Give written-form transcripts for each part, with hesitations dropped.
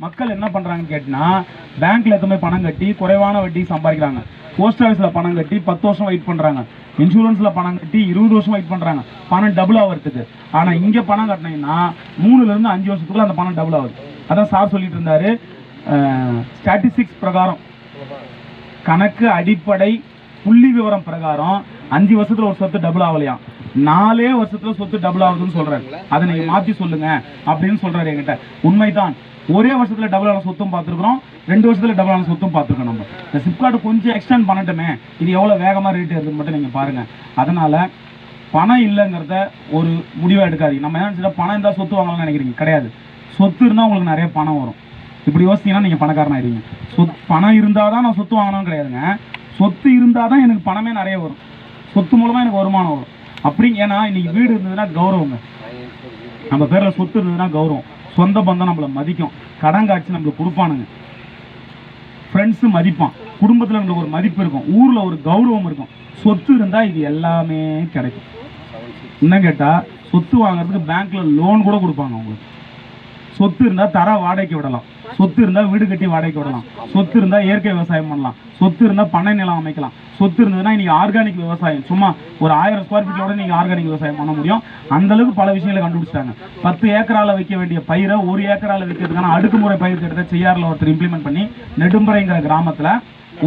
மக்கள் என்ன பண்றாங்கன்னு கேட்டினா பேங்க்ல எதுவுமே பணம் கட்டி குறைவான வட்டி சம்பாதிக்கிறாங்க. போஸ்ட் ஆஃபீஸ்ல பணம் கட்டி 10 வருஷம் வெயிட் பண்றாங்க. இன்சூரன்ஸ்ல பணம் கட்டி 20 வருஷம் வெயிட் பண்றாங்க பணம் டபுள் ஆகிறதுக்கு. ஆனா இங்க பணம் கட்டினீங்கன்னா 3 ல இருந்து 5 வருஷத்துக்குள்ள அந்த பணம் டபுள் ஆகுது. அதான் சார் சொல்லிட்டு இருந்தாரு. ஸ்டாட்டிஸ்டிக்ஸ் பிரகாரம், கணக்கு அடிப்படை புள்ளி விவரம் பிரகாரம் 5 வருஷத்துல ஒரு சொத்து டபுள் ஆகலையா, 4 வருஷத்துல சொத்து டபுள் ஆகுதுன்னு சொல்றாரு. அதை நீங்க மாத்தி சொல்லுங்க அப்படின்னு சொல்றாரு என்கிட்ட. உண்மைதான், ஒரே வருஷத்துல டபுள் ஆன சொத்தும் பார்த்துருக்கோம், 2 வருஷத்துல டபுள் ஆன சொத்தும் பார்த்துருக்கோம். நம்ம இந்த சிப்கார்டு கொஞ்சம் எக்ஸ்டெண்ட் பண்ணட்டுமே, இது எவ்வளவு வேகமா ரேட் இருக்குன்னு மட்டும் நீங்க பாருங்க. அதனால பணம் இல்லைங்கிறத ஒரு முடிவை எடுக்காதீங்க. நம்ம என்ன பணம் இருந்தால் சொத்து வாங்கலாம்னு நினைக்கிறீங்க, கிடையாது. சொத்து இருந்தால் உங்களுக்கு நிறைய பணம் வரும். இப்படி யோசிச்சீங்கன்னா நீங்கள் பணக்காரன் ஆயிடுவீங்க. பணம் இருந்தால் தான் நான் சொத்து வாங்கணும்னு கிடையாதுங்க. சொத்து இருந்தால் தான் எனக்கு பணமே நிறைய வரும், சொத்து மூலமாக எனக்கு வருமானம் வரும். அப்படி ஏன்னா இன்னைக்கு வீடு இருந்ததுன்னா கௌரவங்க, நம்ம பேரில் சொத்து இருந்ததுன்னா கௌரவம், சொந்த பந்தம் நம்மளை மதிக்கும், கடன் காட்சி நம்மளுக்கு கொடுப்பானுங்க, ஃப்ரெண்ட்ஸு மதிப்பான், குடும்பத்தில் நம்மளுக்கு ஒரு மதிப்பு இருக்கும், ஊரில் ஒரு கௌரவம் இருக்கும். சொத்து இருந்தால் இது எல்லாமே கிடைக்கும். இன்னும் கேட்டால் சொத்து வாங்குறதுக்கு பேங்க்ல லோன் கூட கொடுப்பாங்க உங்களுக்கு. சொத்து இருந்தால் தர வாடகைக்கு விடலாம், சொத்து இருந்தால் வீடு கட்டி வாடகைக்கு விடலாம், சொத்து இருந்தால் இயற்கை விவசாயம் பண்ணலாம், சொத்து இருந்தால் பண்ணை நிலம் அமைக்கலாம், சொத்து இருந்ததுன்னா இன்னைக்கு ஆர்கானிக் விவசாயம் சும்மா ஒரு 1000 ஸ்கொயர் ஃபீட்டோட நீங்கள் ஆர்கானிக் விவசாயம் பண்ண முடியும். அந்த அளவுக்கு பல விஷயங்களை கண்டுபிடிச்சிட்டாங்க. 10 ஏக்கரால வைக்க வேண்டிய பயிரை 1 ஏக்கரால வைக்கிறதுக்கான அடுக்குமுறை பயிர் திட்டத்தை செய்யாறுல ஒருத்தர் இம்ப்ளிமெண்ட் பண்ணி நெடும்பறைங்கிற கிராமத்தில்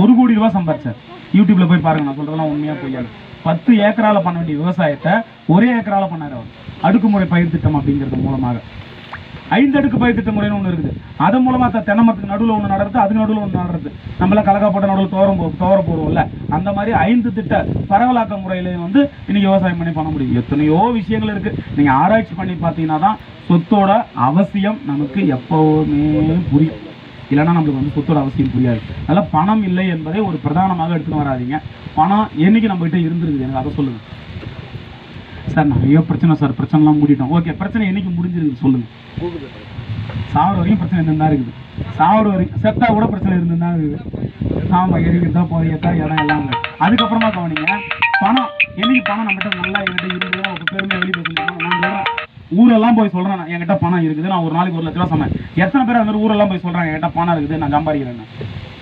1 கோடி ரூபாய் சம்பாதிச்சார். யூடியூப்ல போய் பாருங்க, நான் சொல்றதெல்லாம் உண்மையா பொய்யாது. 10 ஏக்கரால பண்ண வேண்டிய விவசாயத்தை 1 ஏக்கரால பண்ணாரு அவர். அடுக்குமுறை பயிர் திட்டம் அப்படிங்கிறது மூலமாக 5 அடுக்கு பயிர் திட்ட முறைன்னு ஒன்று இருக்குது. அதன் மூலமா தென்னை மரத்துக்கு நடுவில் ஒன்று நடறது, அதுக்கு நடுவில் ஒன்று நடறது. நம்மள கலக்காப்பட்ட நடுவில் துவர போடுவோம்ல, அந்த மாதிரி 5 திட்ட பரவலாக்க முறையில இன்னைக்கு விவசாயம் பண்ணி பண்ண முடியும். எத்தனையோ விஷயங்கள் இருக்கு. நீங்க ஆராய்ச்சி பண்ணி பார்த்தீங்கன்னா தான் சொத்தோட அவசியம் நமக்கு எப்பவுமே புரியும். இல்லைன்னா நம்மளுக்கு சொத்தோட அவசியம் புரியாது. அதனால பணம் இல்லை என்பதை ஒரு பிரதானமாக எடுத்துன்னு வராதிங்க. பணம் என்னைக்கு நம்ம கிட்ட இருந்துருக்குது, எனக்கு அதை சொல்லுங்க. சார் நிறைய பிரச்சனை சார், பிரச்சனைலாம் மூடிட்டோம். ஓகே, பிரச்சனை என்னைக்கு முடிஞ்சிருக்கு சொல்லுங்க. சாவர வரைக்கும் பிரச்சனை இருந்துதான் இருக்குது, சாவர வரைக்கும் செத்தா கூட பிரச்சனை இருந்துதான் இருக்குது. ஆமா, எரிக்கிறதா போயத்தா இடம் எல்லாம். அதுக்கப்புறமா கவனிங்க, பணம் என்னைக்கு பணம் நம்மகிட்ட நல்லா என்கிட்ட இருந்ததுன்னா ஒரு பெருமையை வெளியே பேசுறேன். ஊரெல்லாம் போய் சொல்றேன் என்கிட்ட பணம் இருக்குது, நான் ஒரு நாளைக்கு 1 லட்ச ரூபா சமையல். எத்தனை பேர் அந்த மாதிரி ஊரெல்லாம் போய் சொல்றாங்க என்கிட்ட பணம் இருக்குது, நான் சம்பாதிக்கிறேன்னு?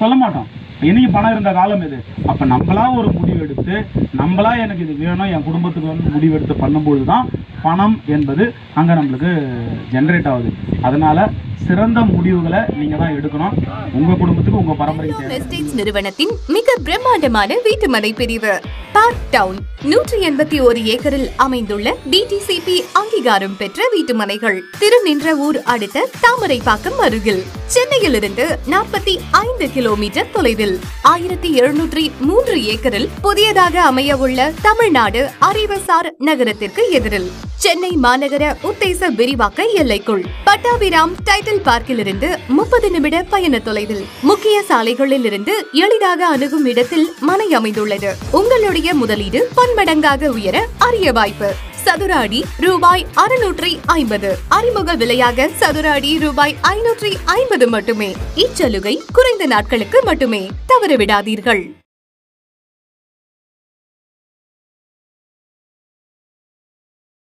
சொல்ல மாட்டோம். என்னைக்கு பணம் இருந்த காலம் இது. அப்ப நம்மளா ஒரு முடிவு எடுத்து, நம்மளா எனக்கு இது வேணும் என் குடும்பத்துக்கு முடிவு எடுத்து பண்ணும்போது தான் பணம் என்பது அங்க நம்மளுக்கு ஜெனரேட் ஆகுது. அதனால சிறந்த முடிவுகளை நீங்க தான் எடுக்கணும், உங்க குடும்பத்துக்கு உங்க பரம்பரைக்கு. நிறுவனத்தின் மிக பிரம்மாண்டமான வீட்டுமனை பிரிவு பார்க் டவுன் 181 ஏக்கரில் அமைந்துள்ள டிடிசிபி அங்கீகாரம் பெற்ற வீட்டுமனைகள். திருநின்ற ஊர் அடுத்த தாமரைப்பாக்கம் அருகில், சென்னையிலிருந்து 45 கிலோமீட்டர் தொலைவில் 1703 ஏக்கரில் புதியதாக அமைய உள்ள தமிழ்நாடு அறிவுசார் நகரத்திற்கு எதிரில், சென்னை மாநகர உத்தேச விரிவாக்க எல்லைக்குள், பட்டாபிராம் டைட்டில் பார்க்கிலிருந்து 30 நிமிட பயண தொலைவில், முக்கிய சாலைகளில் இருந்து எளிதாக அணுகும் இடத்தில் மனை அமைந்துள்ளது. உங்களுடைய முதலீடு பன்மடங்காக உயர அரிய வாய்ப்பு. சதுர அடி ரூபாய் 650, அறிமுக விலையாக சதுர அடி ரூபாய் 550 மட்டுமே. இச்சலுகை குறைந்த நாட்களுக்கு மட்டுமே, தவறவிடாதீர்கள்.